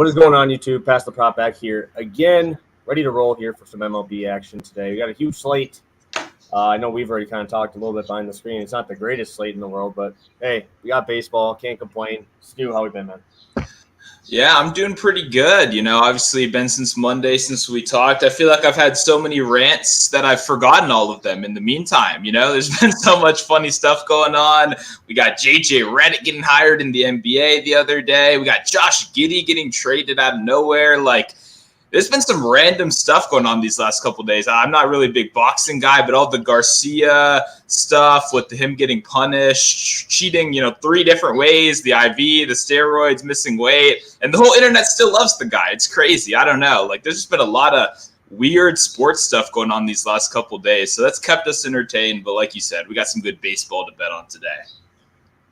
What is going on, YouTube? Pass the prop back here again. Ready to roll here for some MLB action today. We got a huge slate. I know we've already kind of talked a little bit behind the screen. It's not the greatest slate in the world, but hey, we got baseball. Can't complain. Stu, how we been, man? Yeah, I'm doing pretty good. Obviously been since Monday since we talked. I feel like I've had so many rants that I've forgotten all of them in the meantime. There's been so much funny stuff going on. We got JJ Redick getting hired in the NBA the other day. We got Josh Giddey getting traded out of nowhere. There's been some random stuff going on these last couple of days. I'm not really a big boxing guy, but all the Garcia stuff with him getting punished, cheating, 3 different ways, the IV, the steroids, missing weight, and the whole internet still loves the guy. It's crazy. I don't know. There's just been a lot of weird sports stuff going on these last couple of days. So that's kept us entertained. But like you said, we got some good baseball to bet on today.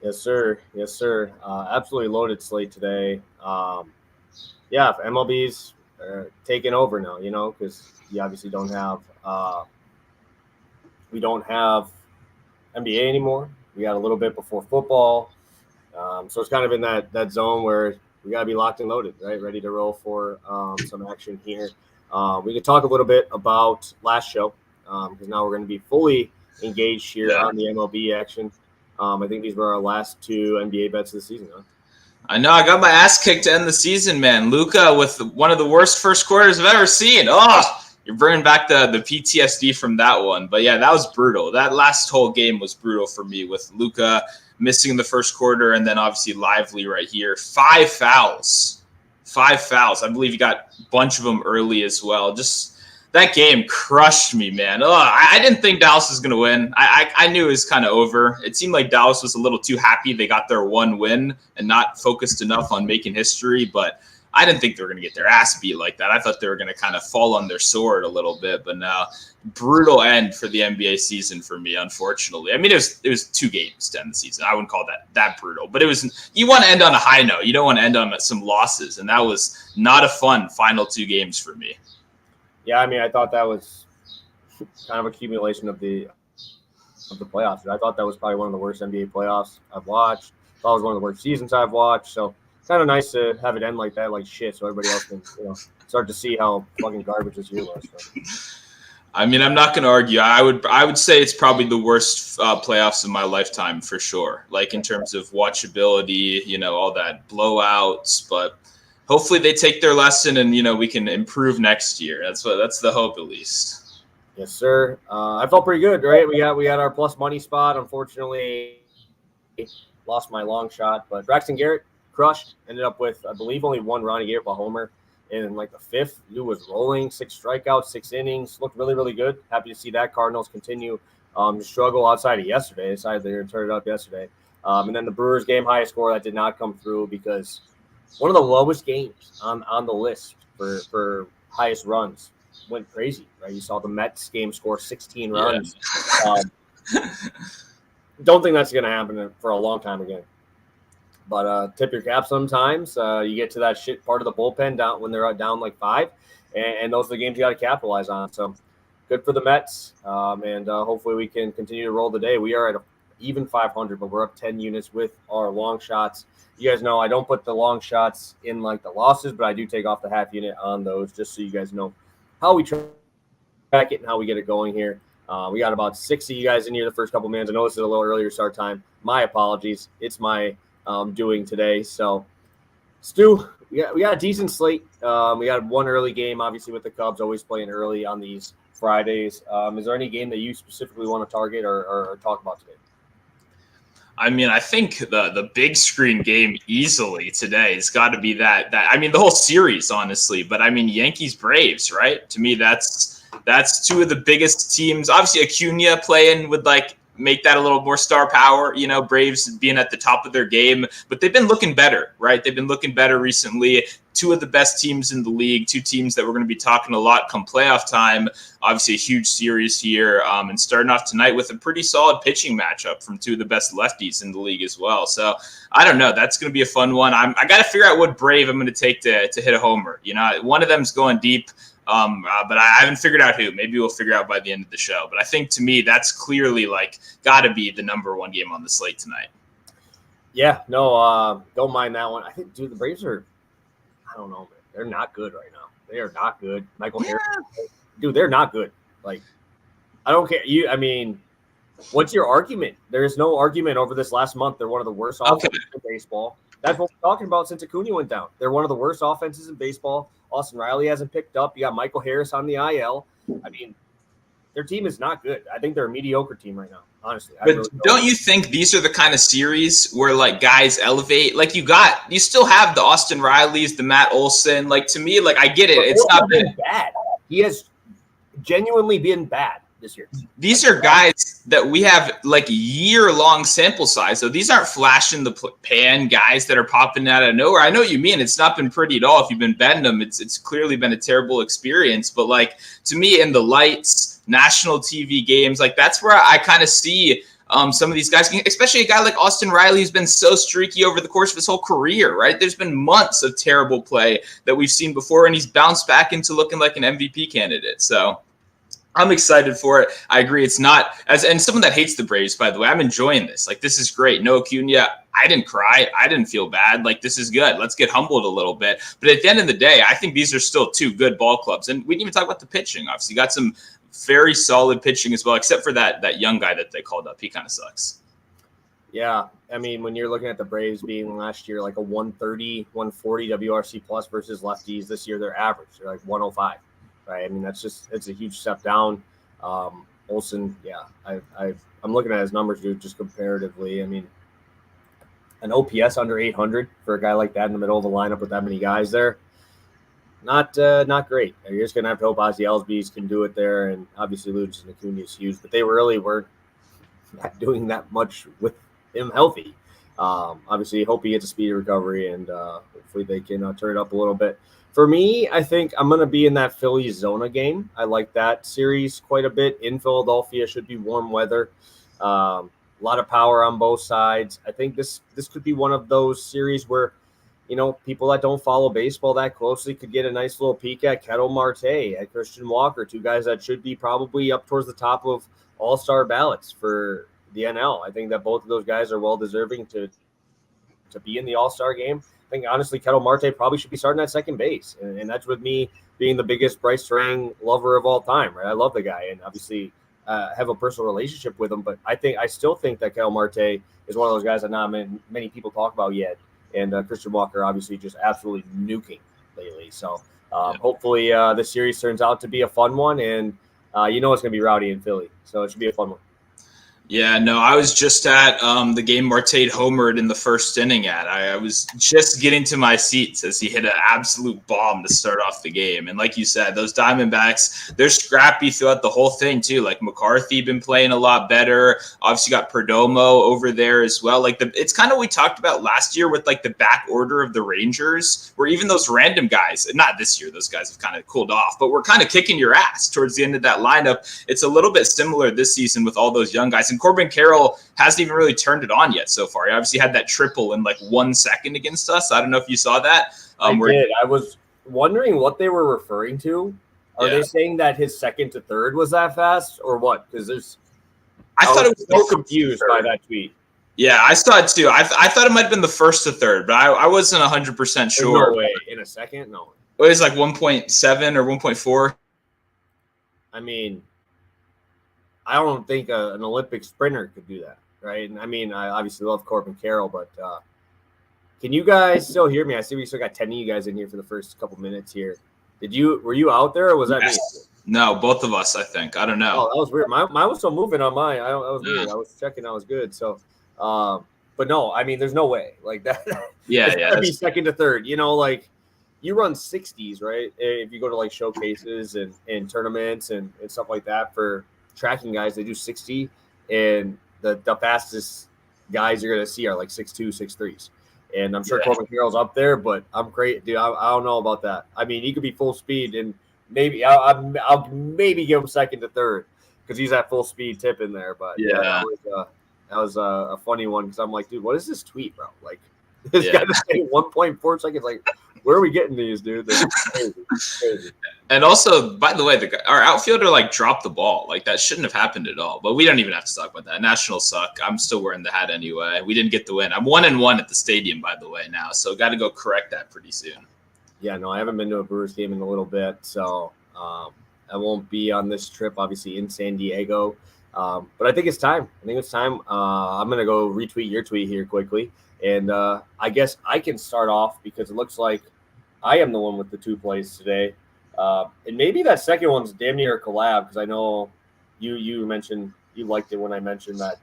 Yes, sir. Yes, sir. Absolutely loaded slate today. Yeah, MLB's taking over now, because you obviously don't have we don't have NBA anymore. We got a little bit before football, so it's kind of in that zone where we gotta be locked and loaded, right, ready to roll for some action here. We could talk a little bit about last show because now we're going to be fully engaged here on the MLB action. I think these were our last 2 NBA bets of the season, huh? I know. I got my ass kicked to end the season, man. Luka with one of the worst first quarters I've ever seen. Oh, you're bringing back the PTSD from that one. But, yeah, that was brutal. That last whole game was brutal for me with Luka missing the first quarter and then obviously Lively right here. 5 fouls. 5 fouls. I believe you got a bunch of them early as well. Just that game crushed me, man. I didn't think Dallas was going to win. I knew it was kind of over. It seemed like Dallas was a little too happy they got their one win and not focused enough on making history. But I didn't think they were going to get their ass beat like that. I thought they were going to kind of fall on their sword a little bit. But now, brutal end for the NBA season for me, unfortunately. I mean, it was 2 games to end the season. I wouldn't call that brutal. But you want to end on a high note. You don't want to end on some losses. And that was not a fun final 2 games for me. Yeah, I mean, I thought that was kind of accumulation of the playoffs. I thought that was probably one of the worst NBA playoffs I've watched. I thought it was one of the worst seasons I've watched. So it's kind of nice to have it end like that, like shit, so everybody else can start to see how fucking garbage this year was. So. I mean, I'm not going to argue. I would say it's probably the worst playoffs of my lifetime for sure. In terms of watchability, all that blowouts, but. Hopefully they take their lesson and, we can improve next year. That's the hope at least. Yes, sir. I felt pretty good, right? We got our plus money spot. Unfortunately, lost my long shot, but Braxton Garrett crushed. Ended up with, I believe, only 1 run. He gave up a homer in the 5th. Dude was rolling, 6 strikeouts, 6 innings. Looked really, really good. Happy to see that. Cardinals continue to struggle outside of yesterday. They decided they were going to turn it up yesterday. And then the Brewers game, highest score that did not come through because one of the lowest games on the list for highest runs went crazy, right? You saw the Mets game score 16 runs. Yeah. Don't think that's going to happen for a long time again. But tip your cap sometimes. You get to that shit part of the bullpen down when they're down 5, and those are the games you got to capitalize on. So good for the Mets, and hopefully we can continue to roll the day. We are at even 500, but we're up 10 units with our long shots. You guys know I don't put the long shots in the losses, but I do take off the half unit on those just so you guys know how we track it and how we get it going here. We got about 6 of you guys in here the first couple minutes. I know this is a little earlier start time. My apologies. It's my doing today. So, Stu, we got a decent slate. We got 1 early game, obviously, with the Cubs, always playing early on these Fridays. Is there any game that you specifically want to target or talk about today? I mean, I think the big screen game easily today has got to be that. I mean, the whole series, honestly. But I mean, Yankees Braves, right? To me, that's 2 of the biggest teams. Obviously, Acuna playing would make that a little more star power. Braves being at the top of their game, but they've been looking better, right? They've been looking better recently. 2 of the best teams in the league, 2 teams that we're going to be talking a lot come playoff time. Obviously, a huge series here, and starting off tonight with a pretty solid pitching matchup from 2 of the best lefties in the league as well. So I don't know. That's going to be a fun one. I got to figure out what Brave I'm going to take to hit a homer. One of them's going deep. But I haven't figured out who. Maybe we'll figure out by the end of the show. But I think to me, that's clearly got to be the number 1 game on the slate tonight. Yeah, no, don't mind that one. I think, dude, the Braves are I don't know, man. They're not good right now. They are not good. Michael Harris, dude, they're not good. Like, I don't care. What's your argument? There is no argument over this last month. They're one of the worst offenses in baseball. That's what we're talking about since Acuna went down. They're one of the worst offenses in baseball. Austin Riley hasn't picked up. You got Michael Harris on the IL. I mean, their team is not good. I think they're a mediocre team right now, honestly. But don't you think these are the kind of series where like guys elevate? Like you still have the Austin Rileys, the Matt Olson. Like to me, like I get it. It's not been bad. He has genuinely been bad this year. These are guys that we have like year-long sample size. So these aren't flash in the pan guys that are popping out of nowhere. I know what you mean. It's not been pretty at all. If you've been betting them, it's clearly been a terrible experience. But like to me, in the lights, national TV games, like that's where I kind of see some of these guys, especially a guy like Austin Riley, who's been so streaky over the course of his whole career, right? There's been months of terrible play that we've seen before, and he's bounced back into looking like an MVP candidate. So I'm excited for it. I agree. It's not and someone that hates the Braves, by the way, I'm enjoying this. Like, this is great. No Acuna. I didn't cry. I didn't feel bad. Like, this is good. Let's get humbled a little bit. But at the end of the day, I think these are still two good ball clubs. And we didn't even talk about the pitching. Obviously, got some very solid pitching as well, except for that young guy that they called up. He kind of sucks. Yeah. I mean, when you're looking at the Braves being last year like a 130, 140 WRC plus versus lefties, this year they're average. They're like 105. Right. I mean, it's a huge step down. Olsen, yeah, I'm looking at his numbers, dude, just comparatively. I mean, an OPS under 800 for a guy like that in the middle of the lineup with that many guys there, not great. You're just gonna have to hope Ozzie Albies can do it there, and obviously Lucas and Acuna is huge, but they really weren't not doing that much with him healthy. Obviously, hope he gets a speedy recovery, and hopefully they can turn it up a little bit. For me, I think I'm going to be in that Phillies Zona game. I like that series quite a bit. In Philadelphia, should be warm weather. A lot of power on both sides. I think this could be one of those series where, people that don't follow baseball that closely could get a nice little peek at Ketel Marte, at Christian Walker, two guys that should be probably up towards the top of all-star ballots for the NL. I think that both of those guys are well-deserving to be in the all-star game. I think, honestly, Ketel Marte probably should be starting at second base. And that's with me being the biggest Bryce Terang lover of all time, right? I love the guy and obviously have a personal relationship with him. But I still think that Ketel Marte is one of those guys that not many people talk about yet. And Christian Walker obviously just absolutely nuking lately. So hopefully the series turns out to be a fun one. And it's going to be rowdy in Philly. So it should be a fun one. Yeah, no, I was just at the game Marte homered in the first inning at. I was just getting to my seats as he hit an absolute bomb to start off the game. And like you said, those Diamondbacks, they're scrappy throughout the whole thing too. Like McCarthy been playing a lot better. Obviously got Perdomo over there as well. Like it's kind of what we talked about last year with like the back order of the Rangers, where even those random guys, not this year, those guys have kind of cooled off, but we're kind of kicking your ass towards the end of that lineup. It's a little bit similar this season with all those young guys. And Corbin Carroll hasn't even really turned it on yet so far. He obviously had that triple in like 1 second against us. I don't know if you saw that. I did. I was wondering what they were referring to. Are they saying that his second to third was that fast or what? Because I thought it was so confused by that tweet. Yeah, I saw it too. I thought it might have been the first to third, but I wasn't 100% sure. No way. In a second? No. It was like 1.7 or 1.4. I mean, I don't think an Olympic sprinter could do that, right? And I mean, I obviously love Corbin Carroll, but can you guys still hear me? I see we still got 10 of you guys in here for the first couple minutes here. Were you out there or was that me? No, both of us, I think. I don't know. Oh, that was weird. Mine was still moving on mine. That was weird. I was checking. I was good. So, but no, I mean, there's no way like that. Yeah. It'd be second to third. Like you run 60s, right? If you go to like showcases and tournaments and stuff like that for tracking guys, they do 60, and the fastest guys you're going to see are like 6'2", 6'3s. And I'm sure Corbin Carroll's up there, but I'm great, dude. I don't know about that. I mean, he could be full speed, and maybe I'll maybe give him second to third because he's at full speed tip in there. But that was a funny one because I'm like, dude, what is this tweet, bro? Like, this guy just saying 1.4 seconds. Like, where are we getting these, dude? Crazy. And also, by the way, our outfielder dropped the ball. Like, that shouldn't have happened at all. But we don't even have to talk about that. Nationals suck. I'm still wearing the hat anyway. We didn't get the win. I'm 1-1 at the stadium, by the way, now. So got to go correct that pretty soon. Yeah, no, I haven't been to a Brewers game in a little bit, so I won't be on this trip, obviously, in San Diego. But I think it's time. I'm going to go retweet your tweet here quickly. And I guess I can start off because it looks like I am the one with the 2 plays today. And maybe that second one's damn near a collab because I know you mentioned you liked it when I mentioned that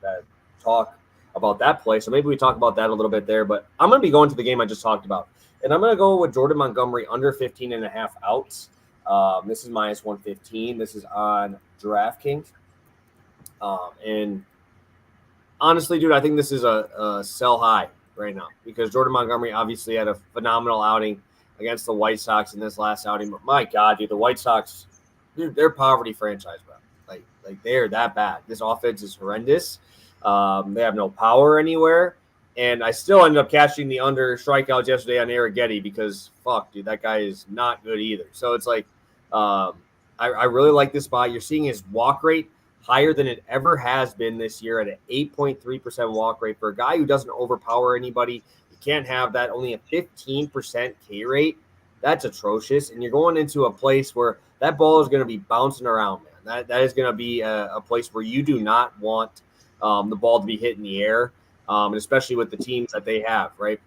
talk about that play. So maybe we talk about that a little bit there. But I'm going to be going to the game I just talked about. And I'm going to go with Jordan Montgomery under 15.5 outs. This is minus 115. This is on DraftKings. And honestly, dude, I think this is a sell high right now because Jordan Montgomery obviously had a phenomenal outing against the White Sox in this last outing. But my God, dude, the White Sox, dude, they're a poverty franchise, bro. Like they're that bad. This offense is horrendous. They have no power anywhere. And I still ended up catching the under strikeouts yesterday on Arrighetti because, fuck, dude, that guy is not good either. So it's like I really like this spot. You're seeing his walk rate higher than it ever has been this year at an 8.3% walk rate. For a guy who doesn't overpower anybody, you can't have that. Only a 15% K rate. That's atrocious. And you're going into a place where that ball is going to be bouncing around, man. That is going to be a place where you do not want the ball to be hit in the air. And especially with the teams that they have, right?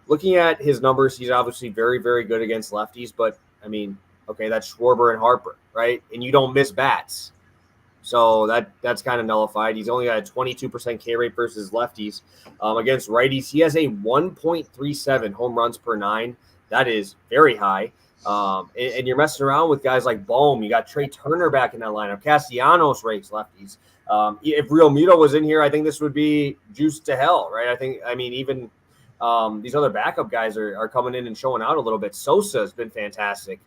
Looking at his numbers, he's obviously very, very good against lefties. But, I mean, okay, that's Schwarber and Harper, right? And you don't miss bats. So that's kind of nullified. He's only got a 22% K rate versus lefties. Against righties, he has a 1.37 home runs per 9. That is very high. And you're messing around with guys like Bohm. You got Trey Turner back in that lineup. Castellanos rakes lefties. If Real Muto was in here, I think this would be juiced to hell, right? Even these other backup guys are coming in and showing out a little bit. Sosa has been fantastic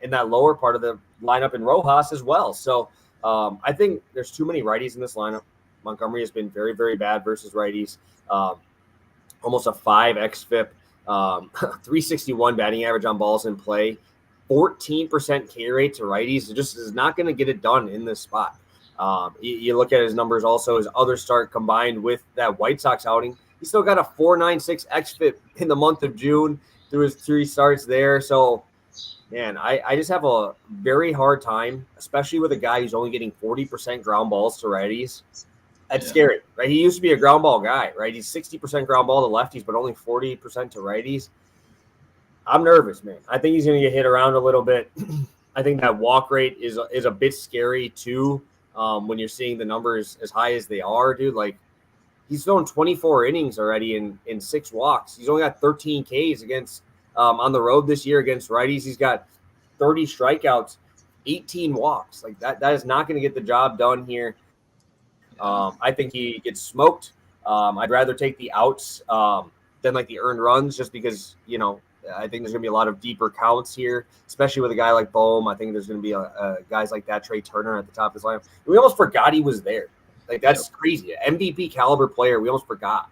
in that lower part of the lineup, in Rojas as well. So I think there's too many righties in this lineup. Montgomery has been very, very bad versus righties. Almost a 5 xFIP, 361 batting average on balls in play, 14% K rate to righties. It just is not going to get it done in this spot. You look at his numbers also, his other start combined with that White Sox outing. He still got a 4.96 xFIP in the month of June through his 3 starts there. So, man, I just have a very hard time, especially with a guy who's only getting 40% ground balls to righties. That's scary, right? He used to be a ground ball guy, right? He's 60% ground ball to lefties, but only 40% to righties. I'm nervous, man. I think he's going to get hit around a little bit. I think that walk rate is a bit scary too. When you're seeing the numbers as high as they are, dude, like he's thrown 24 innings already in 6 walks. He's only got 13 Ks against on the road this year against righties. He's got 30 strikeouts, 18 walks. Like that is not going to get the job done here. I think he gets smoked. I'd rather take the outs than like the earned runs just because, I think there's going to be a lot of deeper counts here, especially with a guy like Bohm. I think there's going to be guys like that, Trey Turner at the top of his lineup. We almost forgot he was there. Like, that's crazy. MVP caliber player, we almost forgot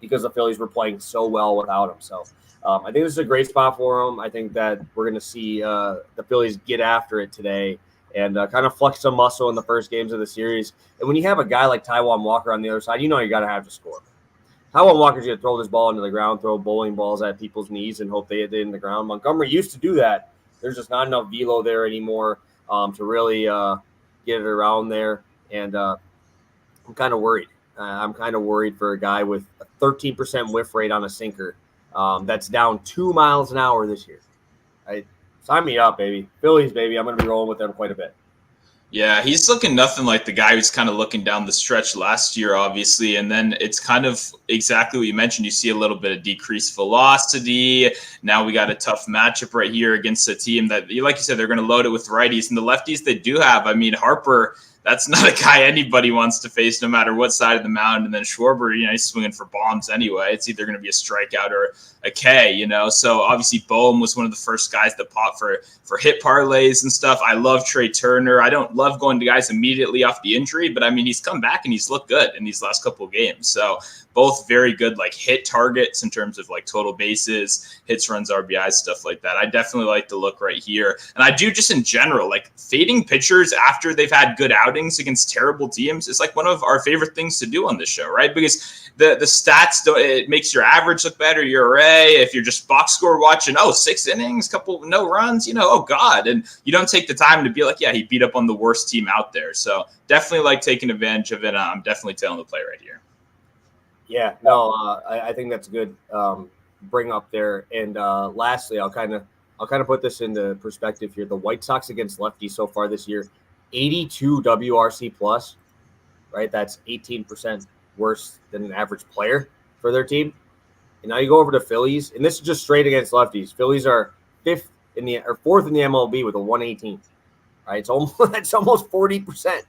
because the Phillies were playing so well without him. So I think this is a great spot for him. I think that we're going to see the Phillies get after it today and kind of flex some muscle in the first games of the series. And when you have a guy like Taijuan Walker on the other side, you got to have to score. Taijuan Walker's going to throw this ball into the ground, throw bowling balls at people's knees, and hope they hit it in the ground. Montgomery used to do that. There's just not enough velo there anymore to really get it around there. And I'm kind of worried. I'm kind of worried for a guy with a 13% whiff rate on a sinker that's down 2 miles an hour this year. Sign me up, baby. Phillies, baby. I'm going to be rolling with them quite a bit. Yeah, he's looking nothing like the guy who's kind of looking down the stretch last year, obviously. And then it's kind of exactly what you mentioned. You see a little bit of decreased velocity. Now we got a tough matchup right here against a team that, like you said, they're going to load it with righties. And the lefties they do have, Harper, that's not a guy anybody wants to face no matter what side of the mound. And then Schwarber, he's swinging for bombs anyway. It's either going to be a strikeout or a K, So obviously Bohm was one of the first guys that popped for hit parlays and stuff. I love Trey Turner. I don't love going to guys immediately off the injury, but he's come back and he's looked good in these last couple of games. So both very good hit targets in terms of total bases, hits, runs, RBIs, stuff like that. I definitely like the look right here. And I do just in general, fading pitchers after they've had good outings outings against terrible teams is like one of our favorite things to do on this show, right? Because the stats, it makes your average look better, your array. If you're just box score watching, 6 innings, couple no runs, oh God. And you don't take the time to be like, yeah, he beat up on the worst team out there. So definitely like taking advantage of it. I'm definitely telling the play right here. Yeah, no, I think that's a good bring up there. And lastly, I'll kind of put this into perspective here. The White Sox against lefties so far this year, 82 WRC plus, right? That's 18% worse than an average player for their team. And now you go over to Phillies, and this is just straight against lefties. Phillies are fourth in the MLB with a 118. Right, it's almost 40%.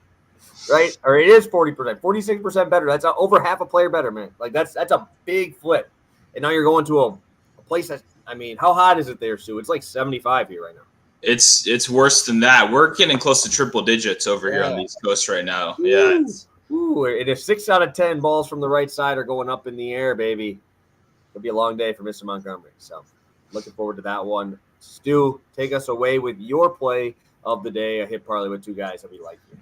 Right, or it is 40%, 46% better. That's over half a player better, man. Like that's a big flip. And now you're going to a place that, I mean, how hot is it there, Sue? It's like 75 here right now. It's worse than that. We're getting close to triple digits over here on the East Coast right now. Ooh. Yeah. Ooh, and if 6 out of 10 balls from the right side are going up in the air, baby, it'll be a long day for Mr. Montgomery. So looking forward to that one. Stu, take us away with your play of the day. A hit parlay with 2 guys that we like here.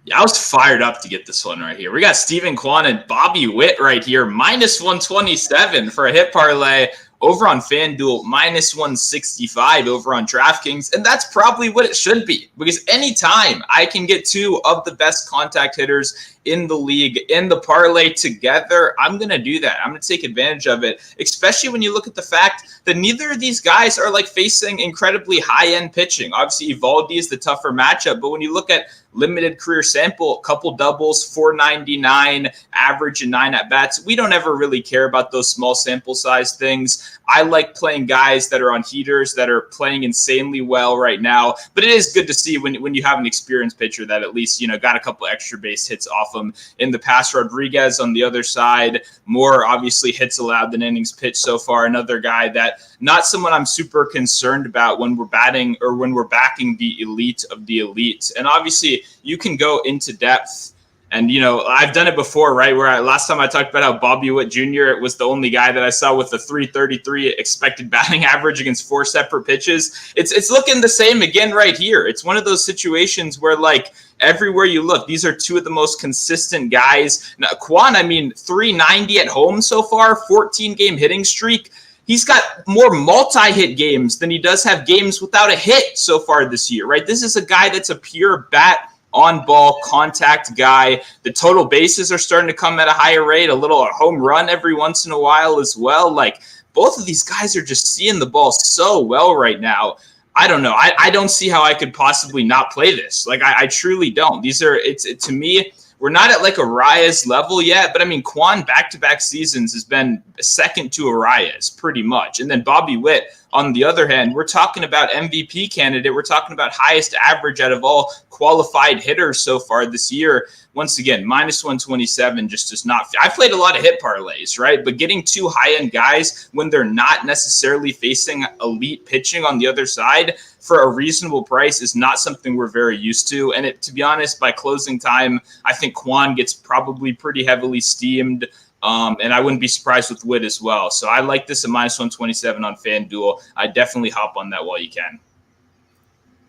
Yeah, I was fired up to get this one right here. We got Steven Kwan and Bobby Witt right here, minus 127 for a hit parlay over on FanDuel, minus 165 over on DraftKings. And that's probably what it should be, because anytime I can get 2 of the best contact hitters in the league in the parlay together, I'm going to do that. I'm going to take advantage of it, especially when you look at the fact that neither of these guys are like facing incredibly high-end pitching. Obviously, Evaldi is the tougher matchup, but when you look at limited career sample, couple doubles, 499, average and 9 at-bats, we don't ever really care about those small sample size things. I like playing guys that are on heaters, that are playing insanely well right now, but it is good to see when you have an experienced pitcher that at least, got a couple extra base hits off him in the past. Rodriguez on the other side, more obviously hits allowed than innings pitched so far. Another guy that not someone I'm super concerned about when we're batting or when we're backing the elite of the elite. And obviously you can go into depth. And, I've done it before, right? Where last time I talked about how Bobby Witt Jr. was the only guy that I saw with a 333 expected batting average against 4 separate pitches. It's looking the same again right here. It's one of those situations where, like, everywhere you look, these are 2 of the most consistent guys. Now, Kwan, 390 at home so far, 14-game hitting streak. He's got more multi-hit games than he does have games without a hit so far this year, right? This is a guy that's a pure bat on-ball contact guy. The total bases are starting to come at a higher rate, a little home run every once in a while as well. Like, both of these guys are just seeing the ball so well right now. I don't know. I don't see how I could possibly not play this. Like, I truly don't. To me, we're not at like Arias level yet, but Kwan back-to-back seasons has been second to Arias pretty much. And then Bobby Witt, on the other hand, we're talking about MVP candidate. We're talking about highest average out of all qualified hitters so far this year. Once again, minus 127 just does not. I've played a lot of hit parlays, right? But getting 2 high-end guys when they're not necessarily facing elite pitching on the other side for a reasonable price is not something we're very used to. And to be honest, by closing time, I think Kwan gets probably pretty heavily steamed. And I wouldn't be surprised with Witt as well. So I like this at minus 127 on FanDuel. I definitely hop on that while you can.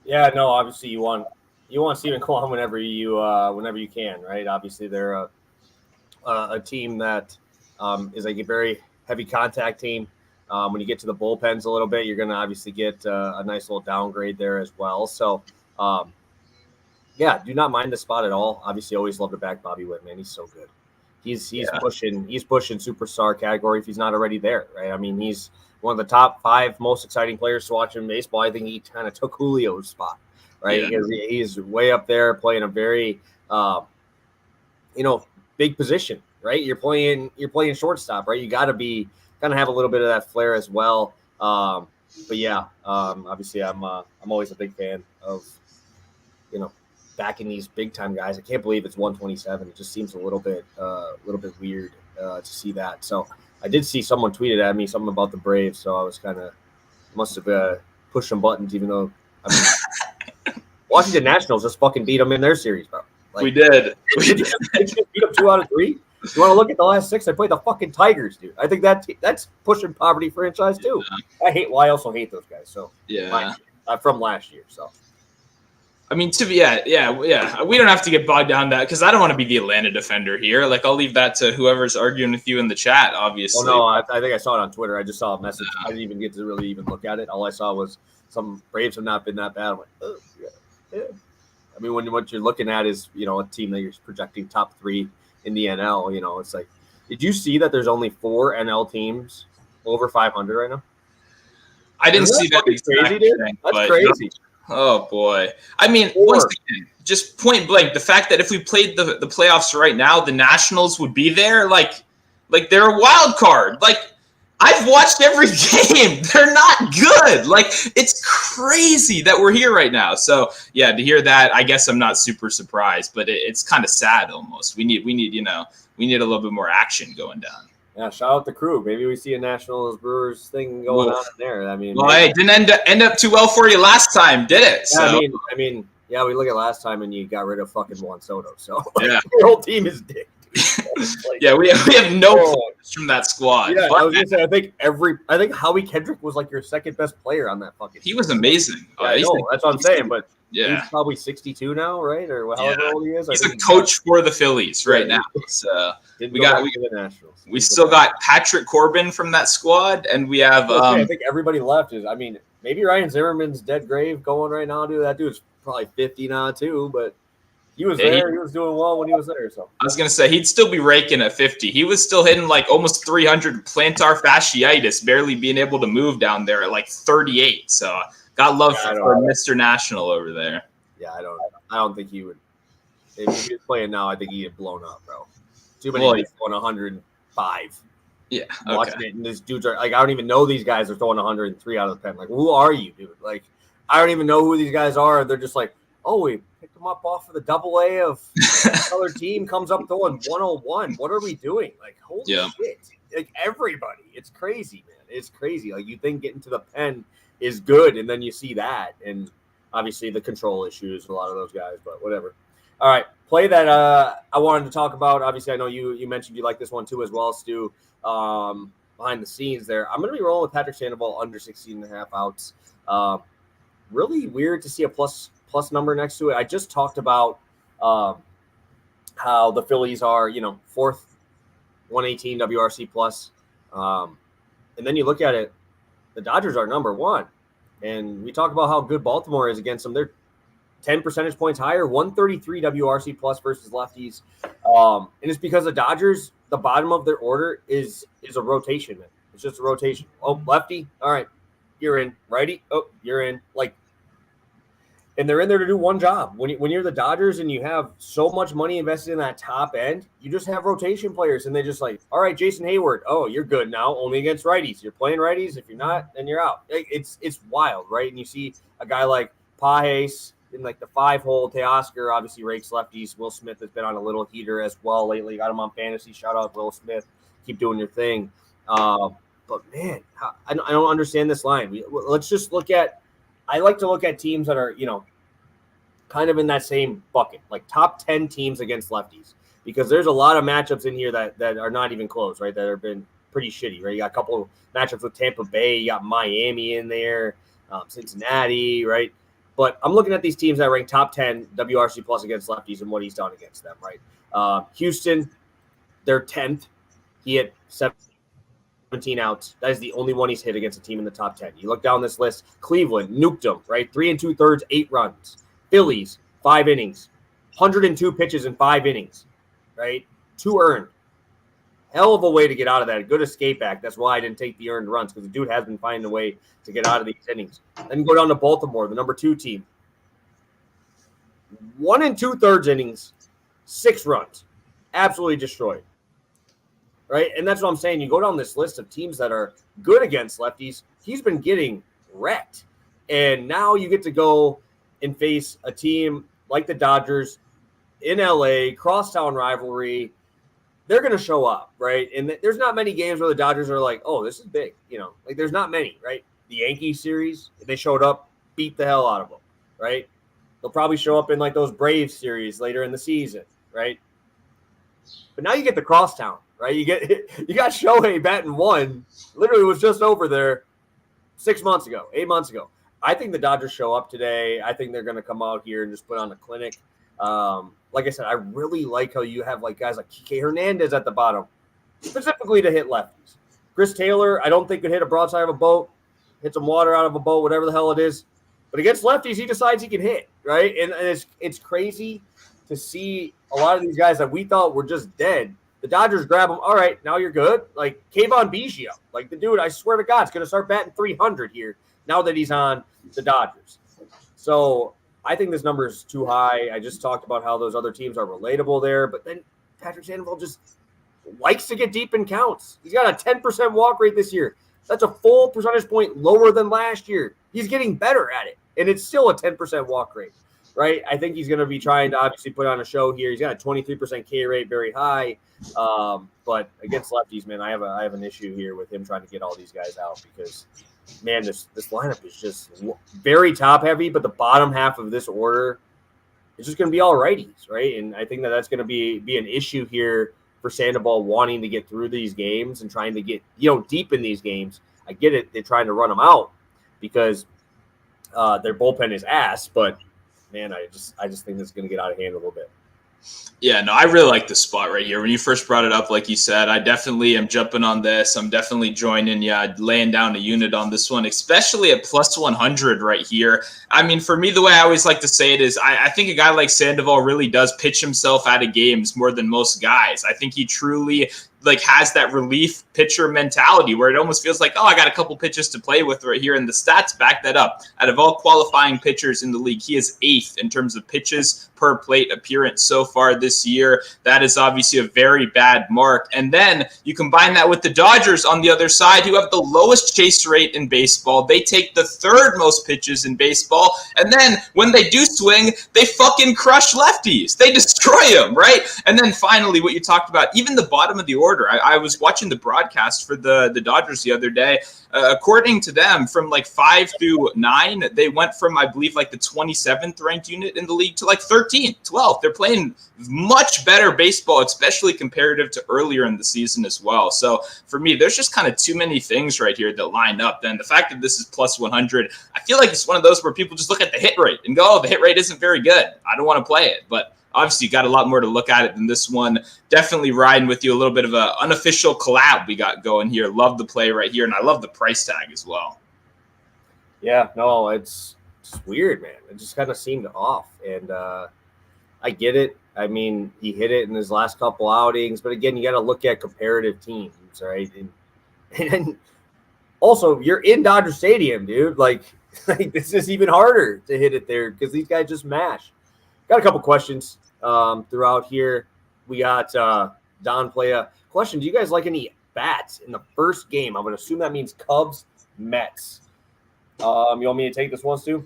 Yeah, no, obviously you want Steven Kwan whenever you can, right? Obviously they're a team that is like a very heavy contact team. When you get to the bullpens a little bit, you're going to obviously get a nice little downgrade there as well. So, do not mind the spot at all. Obviously, always love to back Bobby Witt, man. He's so good. He's pushing superstar category if he's not already there, right? He's one of the top 5 most exciting players to watch in baseball. I think he kind of took Julio's spot, right? Yeah. Because he's way up there playing a very, big position, right? You're playing shortstop, right? You got to be kind of have a little bit of that flair as well. Obviously, I'm always a big fan of, backing these big time guys. I can't believe it's 127. It just seems a little bit weird to see that. So I did see someone tweeted at me something about the Braves. So I was must have pushed some buttons, even though Washington Nationals just fucking beat them in their series, bro. We did. They just beat them 2 out of 3. You want to look at the last 6? They played the fucking Tigers, dude. I think that's pushing poverty franchise too. Yeah. I also hate those guys. So yeah, from last year. So I mean, yeah. We don't have to get bogged down that because I don't want to be the Atlanta defender here. Like, I'll leave that to whoever's arguing with you in the chat, obviously. Well, no, I think I saw it on Twitter. I just saw a message. I didn't even get to really even look at it. All I saw was some Braves have not been that bad. I'm like, oh, yeah. I mean, what you're looking at is, a team that you're projecting top 3 in the NL. It's like, did you see that there's only 4 NL teams over 500 right now? I didn't see that. Crazy, dude. That's crazy. Oh boy! I mean, once again, just point blank, the fact that if we played the playoffs right now, the Nationals would be there. Like they're a wild card. Like, I've watched every game. They're not good. Like, it's crazy that we're here right now. So yeah, to hear that, I guess I'm not super surprised, but it's kind of sad almost. We need a little bit more action going down. Yeah, shout out the crew. Maybe we see a Nationals Brewers thing going on in there. I mean, well, it didn't end up too well for you last time, did it? Yeah, so. I mean, yeah, we look at last time and you got rid of fucking Juan Soto. So yeah, your whole team is dick. Like, yeah, we have no players from that squad. Yeah, I was gonna say, I think Howie Kendrick was like your second best player on that fucking team. He was amazing. Yeah, I know, that's what I'm saying, but yeah, he's probably 62 now, right? Or however old he is. He's a coach for the Phillies right now. So we still got Patrick Corbin from that squad, and we have. I think everybody left maybe Ryan Zimmerman's dead grave going right now, dude. That dude's probably 50 now too, but he was there. He was doing well when he was there. So I was gonna say he'd still be raking at 50. He was still hitting like almost 300 plantar fasciitis, barely being able to move down there at like 38. So got love for Mr. National over there. Yeah, I don't think he would. If he was playing now, I think he'd have blown up, bro. Too many guys throwing 105. Yeah, watching it, and these dudes are like, I don't even know these guys are throwing 103 out of the pen. Like, who are you, dude? Like, I don't even know who these guys are. They're just like, oh, we picked them up off of the AA of another team comes up throwing 101. What are we doing? Like, holy shit! Like, everybody, it's crazy, man. It's crazy. Like, you think getting to the pen is good, and then you see that, and obviously the control issues, a lot of those guys, but whatever. All right, play that I wanted to talk about. Obviously, I know you mentioned you like this one too as well, Stu. Behind the scenes there, I'm going to be rolling with Patrick Sandoval under 16.5 outs. Really weird to see a plus number next to it. I just talked about how the Phillies are, fourth 118 WRC plus. And then you look at it, the Dodgers are number 1. And we talk about how good Baltimore is against them. They're 10 percentage points higher, 133 WRC plus versus lefties. And it's because the Dodgers, the bottom of their order is a rotation. Man. It's just a rotation. Oh, lefty. All right. You're in. Righty. Oh, you're in. Like, and they're in there to do one job. When you're the Dodgers and you have so much money invested in that top end, you just have rotation players, and they just like, all right, Jason Hayward. Oh, you're good now. Only against righties. You're playing righties. If you're not, then you're out. It's wild, right? And you see a guy like Pages in like the 5-hole. Teoscar obviously rakes lefties. Will Smith has been on a little heater as well lately. Got him on fantasy. Shout out Will Smith. Keep doing your thing. But man, I don't understand this line. Let's just look at. I like to look at teams that are, kind of in that same bucket, like top 10 teams against lefties, because there's a lot of matchups in here that are not even close, right? That have been pretty shitty, right? You got a couple of matchups with Tampa Bay, you got Miami in there, Cincinnati, right? But I'm looking at these teams that rank top 10 WRC plus against lefties and what he's done against them, right? Houston, they're 10th. He hit 17 outs. That is the only one he's hit against a team in the top 10. You look down this list, Cleveland, nuked him, right? 3 2/3, 8 runs. Phillies, 5 innings. 102 pitches in 5 innings, right? 2 earned. Hell of a way to get out of that. A good escape act. That's why I didn't take the earned runs, because the dude has been finding a way to get out of these innings. Then go down to Baltimore, the number 2 team. 1 2/3 innings, 6 runs. Absolutely destroyed. Right? And that's what I'm saying. You go down this list of teams that are good against lefties, he's been getting wrecked. And now you get to go and face a team like the Dodgers in LA, crosstown rivalry. They're going to show up, right? And there's not many games where the Dodgers are like, oh, this is big. Like there's not many, right? The Yankees series, they showed up, beat the hell out of them, right? They'll probably show up in like those Braves series later in the season, right? But now you get the crosstown, right? You got Shohei batting 1, literally was just over there 6 months ago, 8 months ago. I think the Dodgers show up today. I think they're going to come out here and just put on a clinic. Like I said, I really like how you have like guys like Kike Hernandez at the bottom, specifically to hit lefties. Chris Taylor, I don't think could hit a broadside of a boat, hit some water out of a boat, whatever the hell it is. But against lefties, he decides he can hit, right? And it's crazy to see a lot of these guys that we thought were just dead. The Dodgers grab him. All right, now you're good. Like Kayvon Biggio, like the dude, I swear to God, is going to start batting 300 here now that he's on the Dodgers. So I think this number is too high. I just talked about how those other teams are relatable there, but then Patrick Sandoval just likes to get deep in counts. He's got a 10% walk rate this year. That's a full percentage point lower than last year. He's getting better at it, and it's still a 10% walk rate, right? I think he's going to be trying to obviously put on a show here. He's got a 23% K rate, very high. But against lefties, man, I have an issue here with him trying to get all these guys out because, man, this lineup is just very top heavy, but the bottom half of this order is just going to be all righties, right? And I think that's going to be an issue here for Sandoval wanting to get through these games and trying to get deep in these games. I get it; they're trying to run them out because their bullpen is ass. But man, I just think this is going to get out of hand a little bit. Yeah, no, I really like the spot right here. When you first brought it up, like you said, I definitely am jumping on this. I'm definitely joining. Yeah, laying down a unit on this one, especially at plus 100 right here. I mean, for me, the way I always like to say it is I think a guy like Sandoval really does pitch himself out of games more than most guys. I think he truly has that relief pitcher mentality where it almost feels like, I got a couple pitches to play with right here, and the stats back that up. Out of all qualifying pitchers in the league, he is 8th in terms of pitches per plate appearance so far this year. That is obviously a very bad mark. And then you combine that with the Dodgers on the other side, who have the lowest chase rate in baseball. They take the 3rd most pitches in baseball, and then when they do swing, they fucking crush lefties. They destroy them, right? And then finally, what you talked about, even the bottom of the order. I was watching the broadcast for the Dodgers the other day. According to them, from 5 through 9, they went from, I believe, the 27th ranked unit in the league to 13th, 12th. They're playing much better baseball, especially comparative to earlier in the season as well. So for me, there's just kind of too many things right here that line up. Then the fact that this is plus 100, I feel like it's one of those where people just look at the hit rate and go, the hit rate isn't very good. I don't want to play it. But obviously, got a lot more to look at it than this one. Definitely riding with you a little bit of an unofficial collab we got going here. Love the play right here, and I love the price tag as well. Yeah, no, it's weird, man. It just kind of seemed off, and I get it. I mean, he hit it in his last couple outings, but again, you got to look at comparative teams, right? And also, you're in Dodger Stadium, dude. This is even harder to hit it there because these guys just mash. Got a couple questions throughout here. We got Don play a question. Do you guys like any bats in the first game? I'm going to assume that means Cubs, Mets. You want me to take this one, Stu?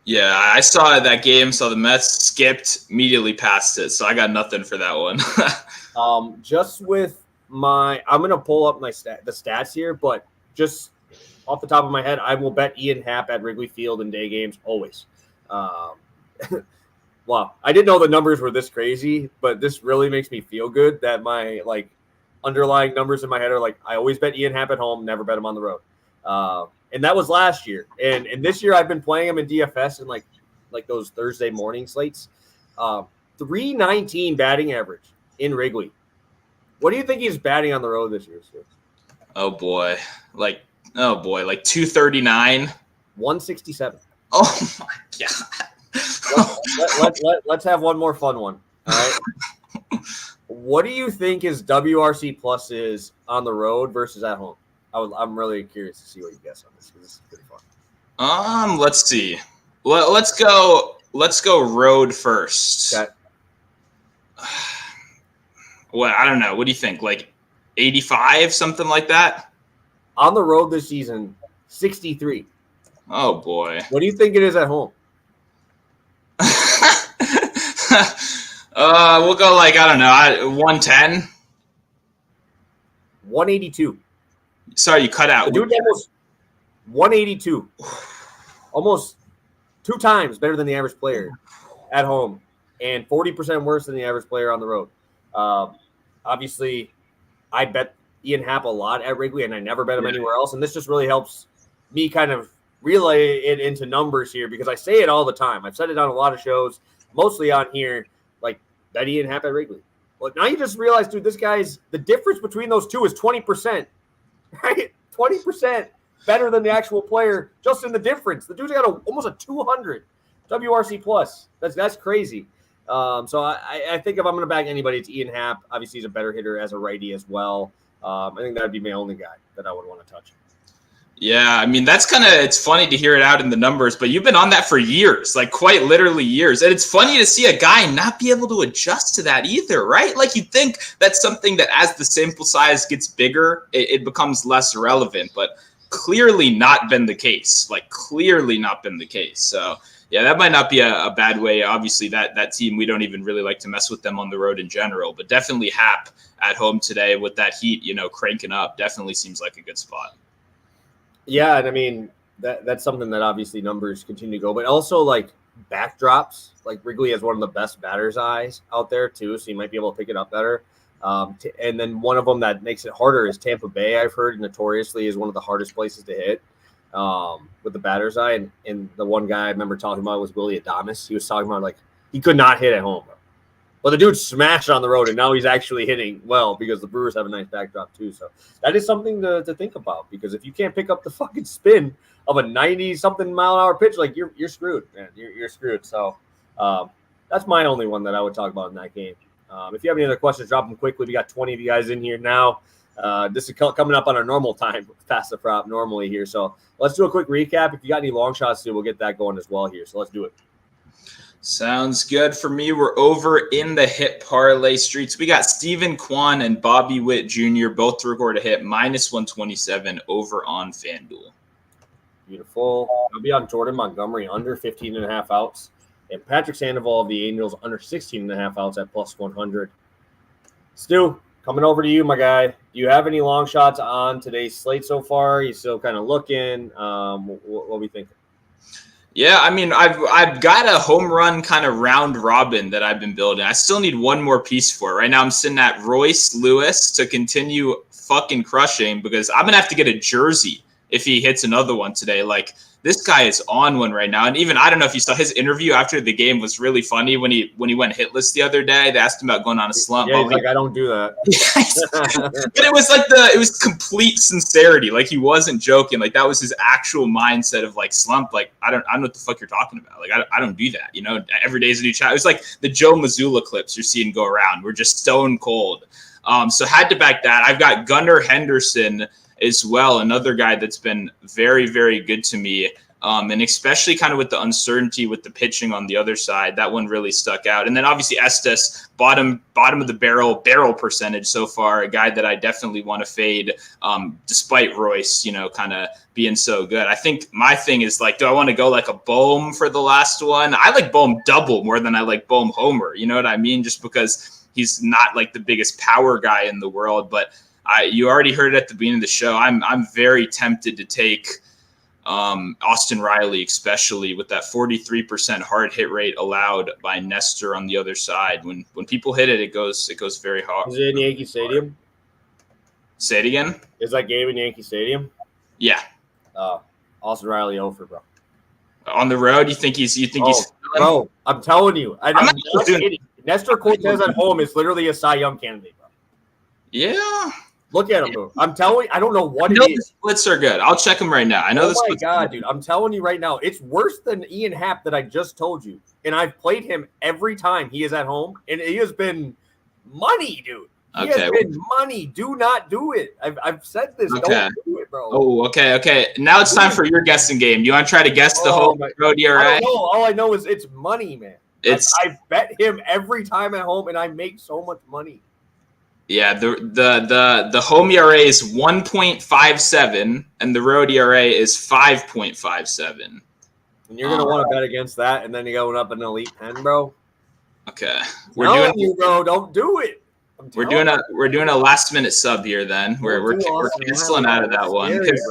Yeah, I saw that game, saw the Mets, skipped, immediately past it. So I got nothing for that one. Just with I'm going to pull up the stats here, but just off the top of my head, I will bet Ian Happ at Wrigley Field in day games always. Wow, I didn't know the numbers were this crazy, but this really makes me feel good that my underlying numbers in my head are I always bet Ian Happ at home, never bet him on the road. And that was last year. And this year I've been playing him in DFS and like those Thursday morning slates. 319 batting average in Wrigley. What do you think he's batting on the road this year, Stu? Oh boy. 239. 167. Oh my God. Let's have one more fun one. All right. What do you think his WRC plus is on the road versus at home? I'm really curious to see what you guess on this because this is pretty fun. Let's see. Let's go road first. Okay. Well, I don't know. What do you think? 85, something like that? On the road this season, 63. Oh boy. What do you think it is at home? We'll go 110. 182. Sorry, you cut out. The dude's almost 182. Almost 2 times better than the average player at home and 40% worse than the average player on the road. Obviously, I bet Ian Happ a lot at Wrigley, and I never bet him anywhere else. And this just really helps me kind of relay it into numbers here because I say it all the time. I've said it on a lot of shows, mostly on here, like bet Ian Happ at Wrigley. Well, now you just realize, dude, the difference between those two is 20%, right? 20% better than the actual player just in the difference. The dude's got almost a 200 WRC plus. That's crazy. So I think if I'm going to back anybody, it's Ian Happ. Obviously, he's a better hitter as a righty as well. I think that would be my only guy that I would want to touch. Yeah, I mean, it's funny to hear it out in the numbers, but you've been on that for years, like quite literally years. And it's funny to see a guy not be able to adjust to that either, right? Like you'd think that's something that as the sample size gets bigger, it becomes less relevant, but clearly not been the case, So yeah, that might not be a bad way. Obviously that team, we don't even really like to mess with them on the road in general, but definitely Happ at home today with that heat, cranking up definitely seems like a good spot. Yeah, and I mean that's something that obviously numbers continue to go, but also like backdrops. Like Wrigley has one of the best batter's eyes out there too, so you might be able to pick it up better. And then one of them that makes it harder is Tampa Bay. I've heard notoriously is one of the hardest places to hit with the batter's eye. And the one guy I remember talking about was Willie Adames. He was talking about like he could not hit at home. Well, the dude smashed on the road, and now he's actually hitting well because the Brewers have a nice backdrop too. So that is something to think about because if you can't pick up the fucking spin of a 90-something mile-an-hour pitch, like you're screwed, man. You're screwed. So that's my only one that I would talk about in that game. If you have any other questions, drop them quickly. We got 20 of you guys in here now. This is coming up on our normal time, past the prop normally here. So let's do a quick recap. If you got any long shots too, we'll get that going as well here. So let's do it. Sounds good. For me, we're over in the hit parlay streets. We got Stephen Kwan and Bobby Witt Jr. both to record a hit, -127 over on FanDuel. Beautiful. I'll be on Jordan Montgomery under 15.5 outs. And Patrick Sandoval of the Angels under 16.5 outs at +100. Stu, coming over to you, my guy. Do you have any long shots on today's slate so far? Are you still kind of looking? What are we thinking? Yeah, I mean, I've got a home run kind of round robin that I've been building. I still need one more piece for it. Right now I'm sitting at Royce Lewis to continue fucking crushing because I'm going to have to get a jersey if he hits another one today. Like, this guy is on one right now. And even, I don't know if you saw his interview after the game was really funny when he went hitless the other day. They asked him about going on a slump. Yeah, he's like, I don't do that. But it was like it was complete sincerity. Like he wasn't joking. Like that was his actual mindset of like slump. Like, I don't know what the fuck you're talking about. Like, I don't do that. Every day is a new challenge. It was like the Joe Mazzulla clips you're seeing go around. We're just stone cold. So had to back that. I've got Gunnar Henderson as well, another guy that's been very, very good to me. And especially kind of with the uncertainty with the pitching on the other side, that one really stuck out. And then obviously Estes, bottom of the barrel percentage so far, a guy that I definitely want to fade, despite Royce, kind of being so good. I think my thing is like, do I want to go like a Bohm for the last one? I like Bohm double more than I like Bohm homer. You know what I mean? Just because he's not like the biggest power guy in the world, but you already heard it at the beginning of the show. I'm very tempted to take Austin Riley, especially with that 43% hard hit rate allowed by Nestor on the other side. When people hit it, it goes very hard. Is it in Yankee Stadium? Say it again. Is that game in Yankee Stadium? Yeah. Austin Riley over, bro. On the road, you think he's bro? I'm telling you, I'm not kidding. Nestor Cortez at home is literally a Cy Young candidate, bro. Yeah. Look at him, bro. I'm telling you, I don't know what it is. The splits are good. I'll check them right now. I know oh my God, dude. I'm telling you right now, it's worse than Ian Happ that I just told you. And I've played him every time he is at home, and he has been money, dude. He has been money. Do not do it. I've said this. Okay. Don't do it, bro. Oh, okay. Now it's time for your guessing game. You want to try to guess the whole road ERA? I don't know. All I know is it's money, man. I bet him every time at home, and I make so much money. Yeah, the home ERA is 1.57 and the road ERA is 5.57. And you're gonna want to bet against that, and then you're going up an elite pen, bro. Okay, bro, don't do it. We're doing a last minute sub here. Then we're canceling out of that one because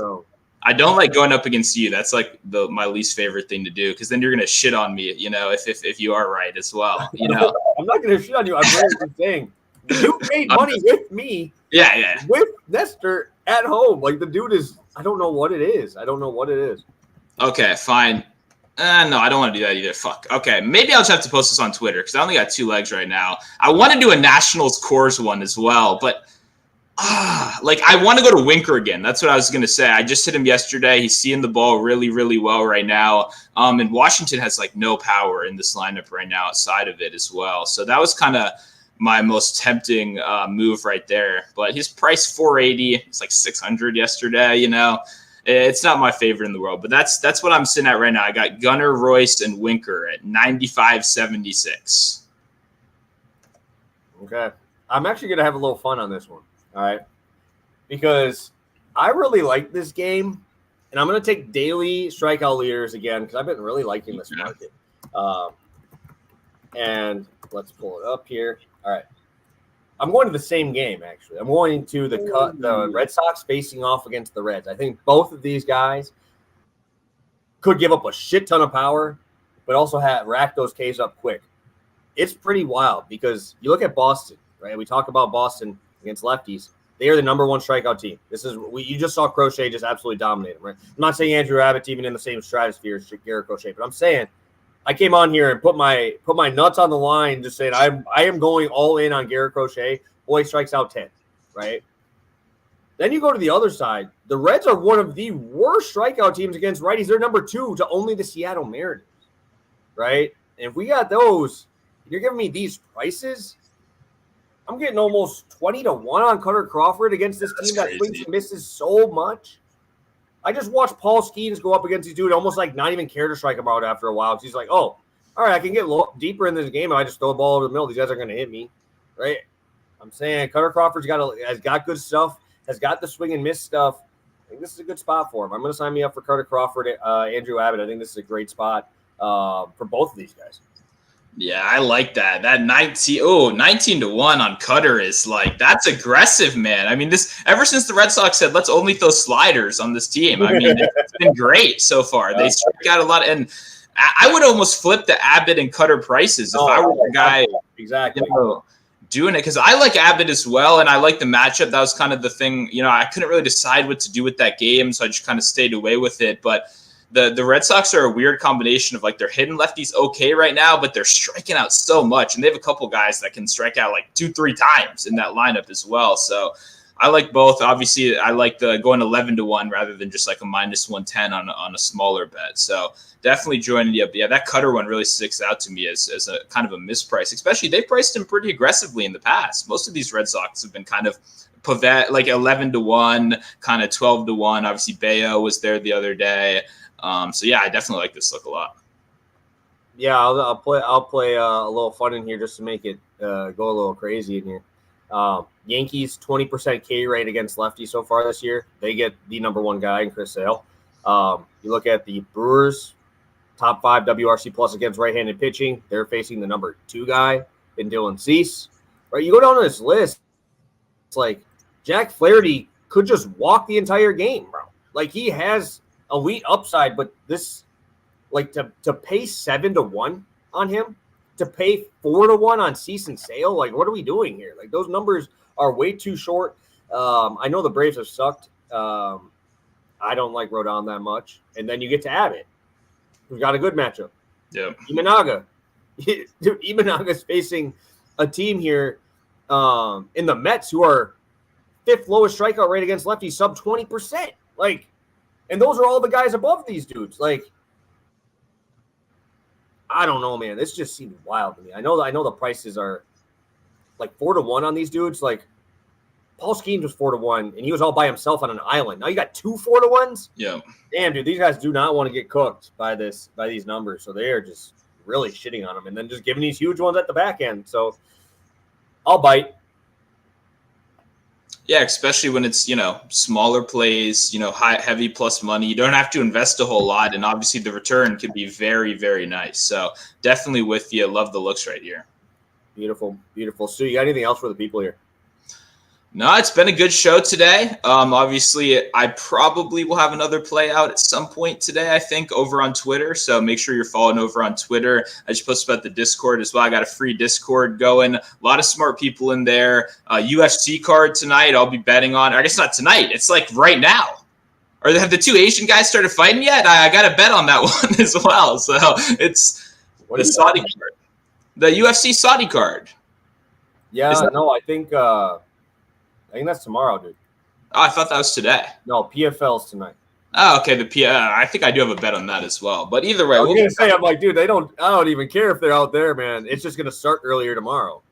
I don't like going up against you. That's like my least favorite thing to do because then you're gonna shit on me. If you are right as well. I'm not gonna shit on you. I'm really saying. You made money with me. Yeah. With Nestor at home. Like, the dude is – I don't know what it is. Okay, fine. No, I don't want to do that either. Fuck. Okay, maybe I'll just have to post this on Twitter because I only got 2 legs right now. I want to do a Nationals Coors one as well, but like I want to go to Winker again. That's what I was gonna say. I just hit him yesterday. He's seeing the ball really, really well right now. And Washington has like no power in this lineup right now outside of it as well. So that was kind of my most tempting move right there. But his price 480. It's like 600 yesterday. You know, it's not my favorite in the world, but that's what I'm sitting at right now. I got Gunnar, Royce, and Winker at 95.76. Okay, I'm actually gonna have a little fun on this one. All right, because I really like this game, and I'm going to take daily strikeout leaders again because I've been really liking this market. And let's pull it up here. All right, I'm going to the same game actually. I'm going to the Red Sox facing off against the Reds. I think both of these guys could give up a shit ton of power, but also rack those Ks up quick. It's pretty wild because you look at Boston, right? We talk about Boston against lefties. They are the number 1 strikeout team. You just saw Crochet just absolutely dominate them, right? I'm not saying Andrew Abbott's even in the same stratosphere as Garrett Crochet, but I'm saying I came on here and put my nuts on the line, just saying I am going all in on Garrett Crochet. Boy strikes out 10, right? Then you go to the other side. The Reds are one of the worst strikeout teams against righties. They're number 2 to only the Seattle Mariners, right? And if we got those, you're giving me these prices. I'm getting almost 20 to 1 on Cutter Crawford against this team that swings and misses so much. I just watched Paul Skeens go up against these dude, almost like not even care to strike him out after a while. Because he's like, oh, all right, I can get deeper in this game if I just throw the ball over the middle. These guys are going to hit me, right? I'm saying Cutter Crawford's has got good stuff, has got the swing and miss stuff. I think this is a good spot for him. I'm going to sign me up for Cutter Crawford, Andrew Abbott. I think this is a great spot for both of these guys. Yeah, I like that. That 19 to 1 on Cutter is like, that's aggressive, man. I mean, ever since the Red Sox said, let's only throw sliders on this team. I mean, it's been great so far. They strike out a lot. And I would almost flip the Abbott and Cutter prices if I were the guy exactly doing it. Because I like Abbott as well. And I like the matchup. That was kind of the thing. You know, I couldn't really decide what to do with that game. So I just kind of stayed away with it. But the Red Sox are a weird combination of like they're hitting lefties okay right now, but they're striking out so much. And they have a couple guys that can strike out like 2-3 times in that lineup as well. So I like both. Obviously, I like the going 11 to 1 rather than just like a -110 on a smaller bet. So definitely joining you up. Yeah, that Cutter one really sticks out to me as a kind of a misprice, especially they priced him pretty aggressively in the past. Most of these Red Sox have been kind of like 11 to 1, kind of 12 to 1. Obviously, Bayo was there the other day. So yeah, I definitely like this look a lot. Yeah, I'll play a little fun in here just to make it go a little crazy in here. Yankees 20% K rate against lefties so far this year. They get the number 1 guy in Chris Sale. You look at the Brewers, top 5 WRC plus against right-handed pitching. They're facing the number 2 guy in Dylan Cease. Right, you go down this list. It's like Jack Flaherty could just walk the entire game, bro. Like he has elite upside, but this, like to pay 7 to 1 on him, to pay 4 to 1 on Cease and Sale, like what are we doing here? Like those numbers are way too short. I know the Braves have sucked. I don't like Rodon that much. And then you get to Abbott, who's got a good matchup. Yeah, Imanaga, dude, Imanaga's facing a team here in the Mets who are 5th lowest strikeout rate against lefties, sub 20%. Like. And those are all the guys above these dudes. Like, I don't know, man. This just seems wild to me. I know the prices are like 4 to 1 on these dudes. Like, Paul Skeens was 4 to 1, and he was all by himself on an island. Now you got 2 4 to 1s. Yeah. Damn, dude, these guys do not want to get cooked by these numbers. So they are just really shitting on them, and then just giving these huge ones at the back end. So I'll bite. Yeah, especially when it's, smaller plays, heavy plus money. You don't have to invest a whole lot. And obviously the return can be very, very nice. So definitely with you. Love the looks right here. Beautiful, beautiful. Stu, you got anything else for the people here? No, it's been a good show today. Obviously, I probably will have another play out at some point today, I think, over on Twitter. So make sure you're following over on Twitter. I just posted about the Discord as well. I got a free Discord going. A lot of smart people in there. UFC card tonight I'll be betting on. I guess not tonight. It's like right now. Or have the 2 Asian guys started fighting yet? I got a bet on that one as well. So it's the Saudi card, the UFC Saudi card. Yeah, no, I think that's tomorrow, dude. Oh, I thought that was today. No, PFL's tonight. Oh, okay. I think I do have a bet on that as well. But either way, I was gonna say, I'm like, dude, I don't even care if they're out there, man. It's just gonna start earlier tomorrow.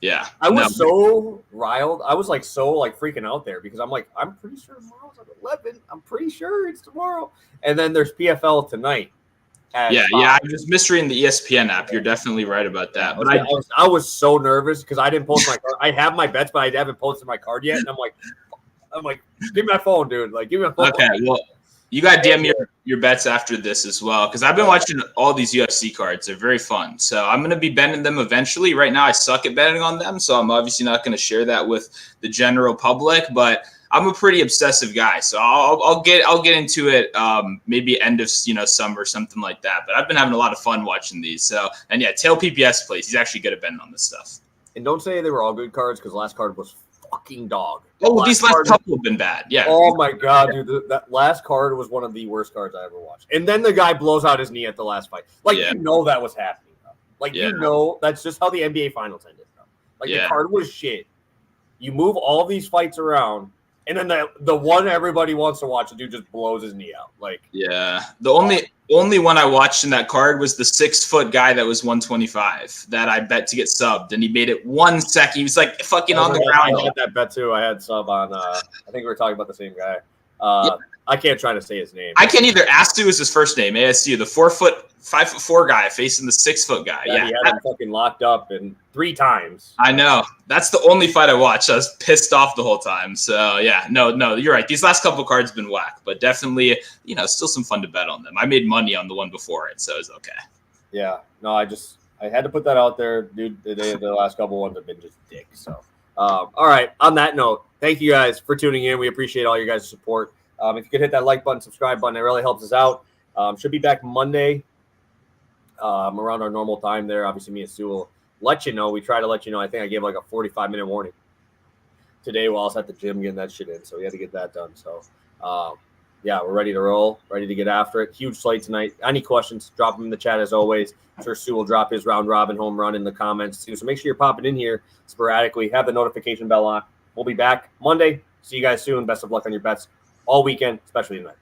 Yeah, I was so riled. I was like so like freaking out there because I'm like, I'm pretty sure tomorrow's at 11. I'm pretty sure it's tomorrow. And then there's PFL tonight. Yeah. I was misreading the ESPN app. You're definitely right about that. But I was so nervous because I didn't post my card. I have my bets, but I haven't posted my card yet. And I'm like, give me my phone, dude. Like, give me my phone. Okay, well, you got to DM your bets after this as well, because I've been watching all these UFC cards. They're very fun. So I'm going to be betting them eventually. Right now, I suck at betting on them, so I'm obviously not going to share that with the general public. But I'm a pretty obsessive guy, so I'll get into it maybe end of summer or something like that. But I've been having a lot of fun watching these. So and yeah, Tail PPS plays. He's actually good at betting on this stuff. And don't say they were all good cards because the last card was fucking dog. These last couple have been bad. Yeah. Oh my god, dude, that last card was one of the worst cards I ever watched. And then the guy blows out his knee at the last fight. Like that was happening. Bro. Like that's just how the NBA Finals ended. Bro. Like the card was shit. You move all these fights around, and then the one everybody wants to watch, the dude just blows his knee out. Like the only one I watched in that card was the 6-foot guy that was 125 that I bet to get subbed, and he made it 1 second. He was like fucking on the ground. I had that bet too. I had sub on. I think we were talking about the same guy. I can't try to say his name. I can't either. Astu is his first name. ASU, the 5'4" guy facing the 6-foot guy. He had him fucking locked up 3 times. I know. That's the only fight I watched. I was pissed off the whole time. So no, you're right. These last couple of cards have been whack, but definitely, still some fun to bet on them. I made money on the one before it, so it's okay. Yeah. No, I had to put that out there, dude. The last couple ones have been just dick. So, all right. On that note, thank you guys for tuning in. We appreciate all your guys' support. If you could hit that like button, subscribe button, it really helps us out. Should be back Monday around our normal time there. Obviously, me and Sue will let you know. We try to let you know. I think I gave like a 45-minute warning today while I was at the gym getting that shit in. So we had to get that done. So, we're ready to roll, ready to get after it. Huge slate tonight. Any questions, drop them in the chat as always. I'm sure Sue will drop his round robin home run in the comments too. So make sure you're popping in here sporadically. Have the notification bell on. We'll be back Monday. See you guys soon. Best of luck on your bets all weekend, especially tonight.